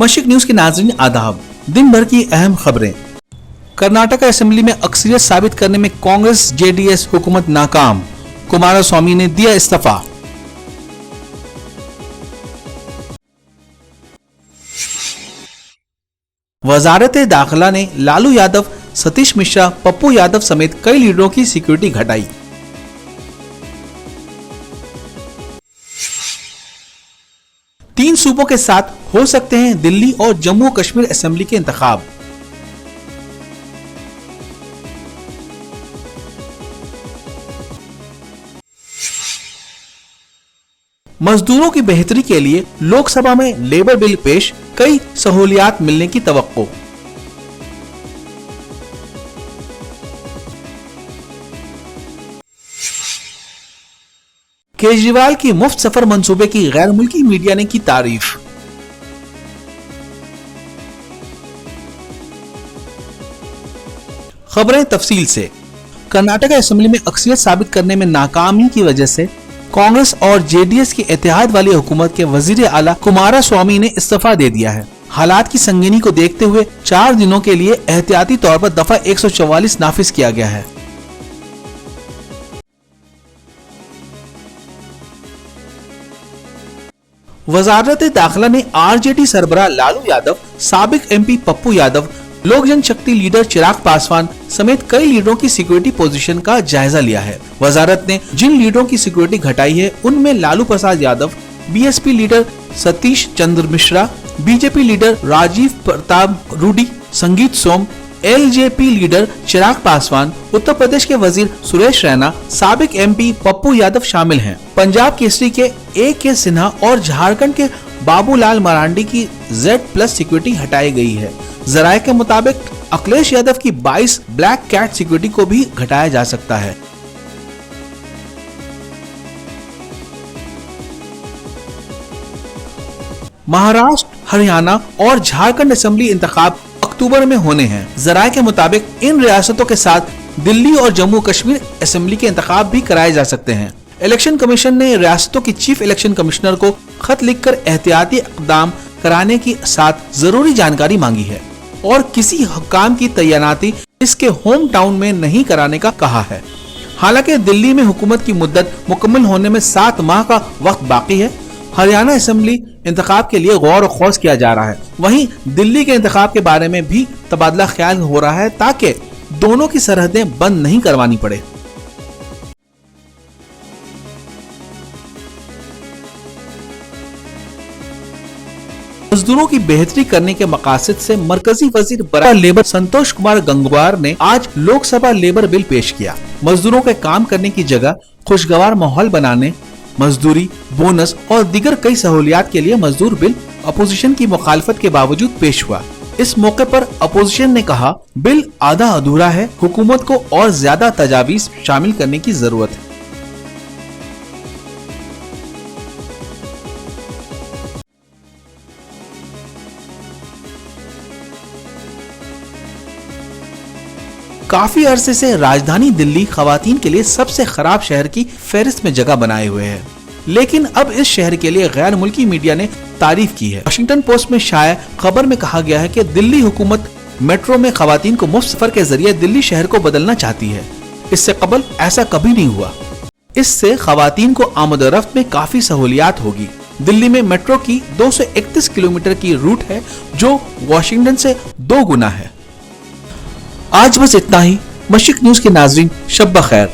मशरिक news के नाज़रीन आदाब। दिन भर की अहम खबरें। कर्नाटक असेंबली में अक्सरियत साबित करने में कांग्रेस जेडीएस हुकूमत नाकाम, कुमारस्वामी ने दिया इस्तीफा। वजारत दाखिला ने लालू यादव, सतीश मिश्रा, पप्पू यादव समेत कई लीडरों की सिक्योरिटी घटाई। तीन सूबों के साथ हो सकते हैं दिल्ली और जम्मू कश्मीर असेंबली के इंतखाब। मजदूरों की बेहतरी के लिए लोकसभा में लेबर बिल पेश, कई सहूलियात मिलने की तवक्को। केजरीवाल की मुफ्त सफर मंसूबे की गैर मुल्की मीडिया ने की तारीफ। खबरें तफसील से। कर्नाटक असेंबली में अक्सरियत साबित करने में नाकामी की वजह से कांग्रेस और जेडीएस की इत्तेहाद वाली हुकूमत के वजीर आला कुमारस्वामी ने इस्तीफा दे दिया है। हालात की संगीनी को देखते हुए 4 दिनों के लिए एहतियाती तौर पर दफा 144 नाफिज किया गया है। वजारत दाखिला ने आरजेडी सरबराह लालू यादव, साबिक एमपी पप्पू यादव, लोक जनशक्ति लीडर चिराग पासवान समेत कई लीडरों की सिक्योरिटी पोजीशन का जायजा लिया है। वजारत ने जिन लीडरों की सिक्योरिटी घटाई है उनमें Lalu Prasad Yadav, BSP leader Satish Chandra Mishra, BJP leader Rajiv Pratap Rudy, संगीत सोम, एलजेपी लीडर चिराग पासवान, उत्तर प्रदेश के वजीर सुरेश रैना, साबिक एमपी पप्पू यादव शामिल हैं। पंजाब केसरी के ए.के. सिन्हा और झारखंड के बाबूलाल मरांडी की Z+ सिक्योरिटी हटाई गई है। जराये के मुताबिक अखिलेश यादव की 22 ब्लैक कैट सिक्योरिटी को भी घटाया जा सकता है। महाराष्ट्र, हरियाणा और झारखंड असेंबली इंतखाब अक्टूबर में होने हैं। जराये के मुताबिक इन रियासतों के साथ दिल्ली और जम्मू कश्मीर असेंबली के इंतखाब भी कराए जा सकते हैं। इलेक्शन कमीशन ने रियासतों की चीफ इलेक्शन कमिश्नर को खत लिखकर एहतियाती इक़दाम कराने की साथ जरूरी जानकारी मांगी है और किसी हुक्काम की तैनाती इसके होम टाउन में नहीं कराने का कहा है। हालांकि दिल्ली में हुकूमत की मुद्दत मुकम्मल होने में 7 माह का वक्त बाकी है। हरियाणा असेंबली इंतखाब के लिए गौर व खौज किया जा रहा है। वहीं दिल्ली के इंतखाब के बारे में भी तबादला ख्याल हो रहा है ताकि दोनों की सरहदें बंद नहीं करवानी पड़े। मजदूरों की बेहतरी करने के मकासद से मरकजी वजीर बराए लेबर संतोष कुमार गंगवार ने आज लोकसभा लेबर बिल पेश किया। मजदूरों के काम करने की जगह खुशगवार माहौल बनाने, मजदूरी, बोनस और दीगर कई सहूलियात के लिए मजदूर बिल अपोजिशन की मुखालफत के बावजूद पेश हुआ। इस मौके पर अपोजिशन ने कहा, बिल आधा अधूरा है, हुकूमत को और ज्यादा तजावीज शामिल करने की जरूरत है। काफी अरसे से राजधानी दिल्ली खवातीन के लिए सबसे खराब शहर की फहरिस्त में जगह बनाए हुए है, लेकिन अब इस शहर के लिए गैर मुल्की मीडिया ने तारीफ की है। वाशिंगटन पोस्ट में शाया खबर में कहा गया है कि दिल्ली हुकूमत मेट्रो में खवातीन को मुफ्त सफर के जरिए दिल्ली शहर को बदलना चाहती है। इससे कबल ऐसा कभी नहीं हुआ। इससे खवातीन को आमदोरफ्त में काफी सहूलियात होगी। दिल्ली में मेट्रो की 231 किलोमीटर की रूट है जो वाशिंगटन से 2 गुना है। आज बस इतना ही। मशरिक न्यूज के नाज़रीन, शब बखैर।